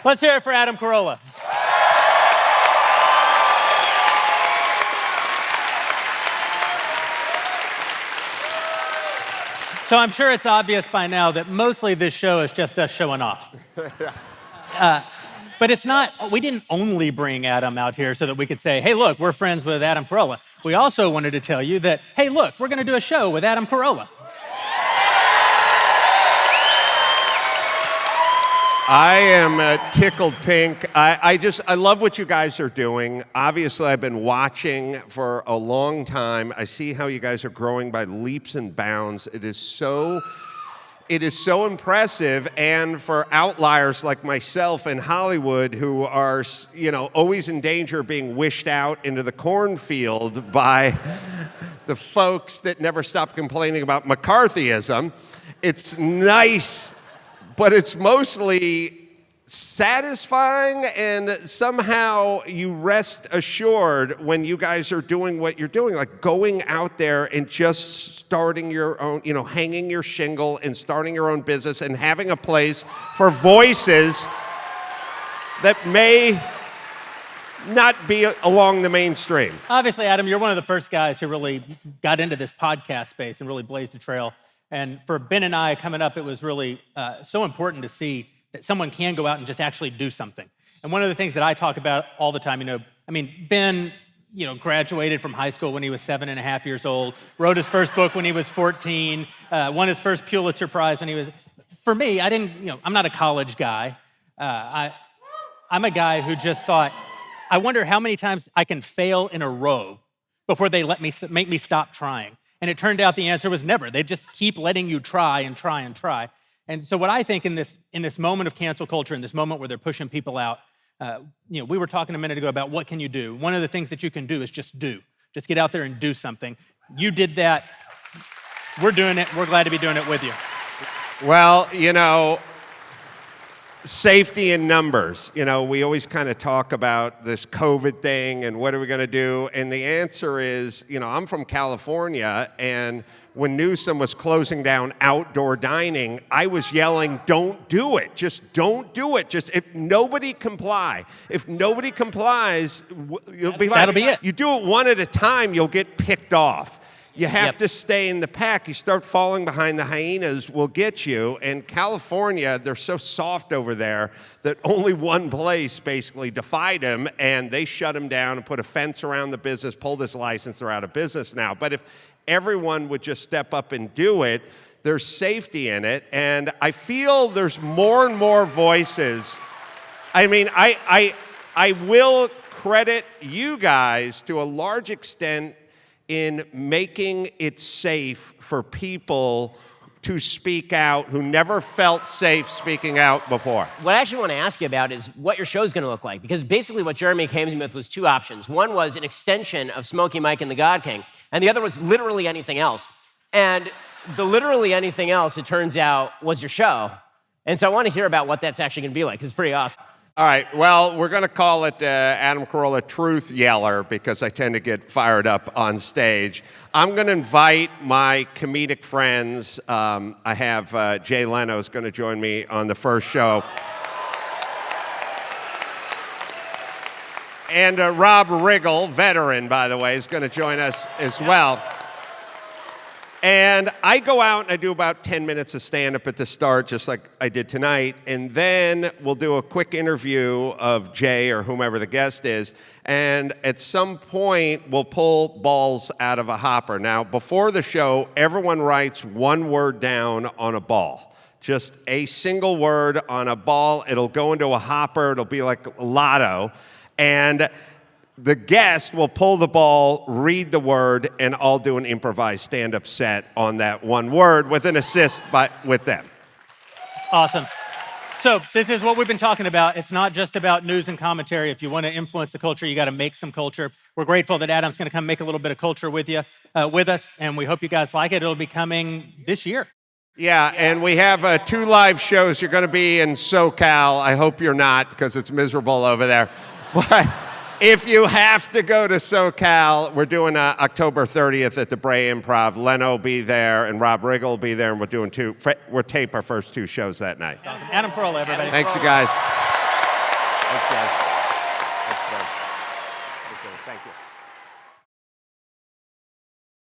Let's hear it for Adam Carolla. So I'm sure it's obvious by now that mostly this show is just us showing off. But it's not, we didn't only bring Adam out here so that we could say, hey, look, we're friends with Adam Carolla. We also wanted to tell you that, hey, look, we're going to do a show with Adam Carolla. I am tickled pink. I love what you guys are doing. Obviously, I've been watching for a long time. I see how you guys are growing by leaps and bounds. It is so impressive. And for outliers like myself in Hollywood who are, always in danger of being wished out into the cornfield by the folks that never stop complaining about McCarthyism, it's nice. But it's mostly satisfying, and somehow you rest assured when you guys are doing what you're doing, like going out there and just starting your own, hanging your shingle and starting your own business and having a place for voices that may not be along the mainstream. Obviously, Adam, you're one of the first guys who really got into this podcast space and really blazed a trail. And for Ben and I coming up, it was really so important to see that someone can go out and just actually do something. And one of the things that I talk about all the time, Ben, graduated from high school when he was 7.5 years old, wrote his first book when he was 14, won his first Pulitzer Prize when he was, for me, I'm not a college guy. I'm a guy who just thought, I wonder how many times I can fail in a row before they make me stop trying. And it turned out the answer was never. They just keep letting you try and try and try. And so what I think in this moment of cancel culture, in this moment where they're pushing people out, we were talking a minute ago about what can you do. One of the things that you can do is just do. Just get out there and do something. You did that. We're doing it. We're glad to be doing it with you. Well, safety in numbers. We always kind of talk about this COVID thing and what are we going to do? And the answer is, I'm from California, and when Newsom was closing down outdoor dining, I was yelling, don't do it. Just don't do it. Just if nobody complies, you'll be fine. That'll be it. You do it one at a time, you'll get picked off. You have to stay in the pack. You start falling behind, the hyenas will get you. And California, they're so soft over there that only one place basically defied him, and they shut him down and put a fence around the business, pulled his license. They're out of business now. But if everyone would just step up and do it, there's safety in it. And I feel there's more and more voices. I will credit you guys to a large extent in making it safe for people to speak out who never felt safe speaking out before. What I actually want to ask you about is what your show's going to look like, because basically what Jeremy came with was two options. One was an extension of Smokey Mike and the God King, and the other was literally anything else. And the literally anything else, it turns out, was your show. And so I want to hear about what that's actually going to be like. It's pretty awesome. All right, well, we're going to call it Adam Carolla Truth Yeller because I tend to get fired up on stage. I'm going to invite my comedic friends. I have Jay Leno is going to join me on the first show. And Rob Riggle, veteran, by the way, is going to join us as well. And I go out and I do about 10 minutes of stand-up at the start, just like I did tonight, and then we'll do a quick interview of Jay or whomever the guest is, and at some point, we'll pull balls out of a hopper. Now, before the show, everyone writes one word down on a ball. Just a single word on a ball. It'll go into a hopper. It'll be like lotto. And the guest will pull the ball, read the word, and I'll do an improvised stand-up set on that one word with an assist with them. Awesome. So this is what we've been talking about. It's not just about news and commentary. If you want to influence the culture, you got to make some culture. We're grateful that Adam's going to come make a little bit of culture with us, and we hope you guys like it. It'll be coming this year. Yeah, and we have 2 live shows. You're going to be in SoCal. I hope you're not, because it's miserable over there. But if you have to go to SoCal, we're doing October 30th at the Bray Improv. Leno will be there, and Rob Riggle will be there, and we'll tape our first 2 shows that night. Awesome. Adam Carolla, everybody. Thanks, you guys. Thanks, guys. Thanks, guys. Thank you.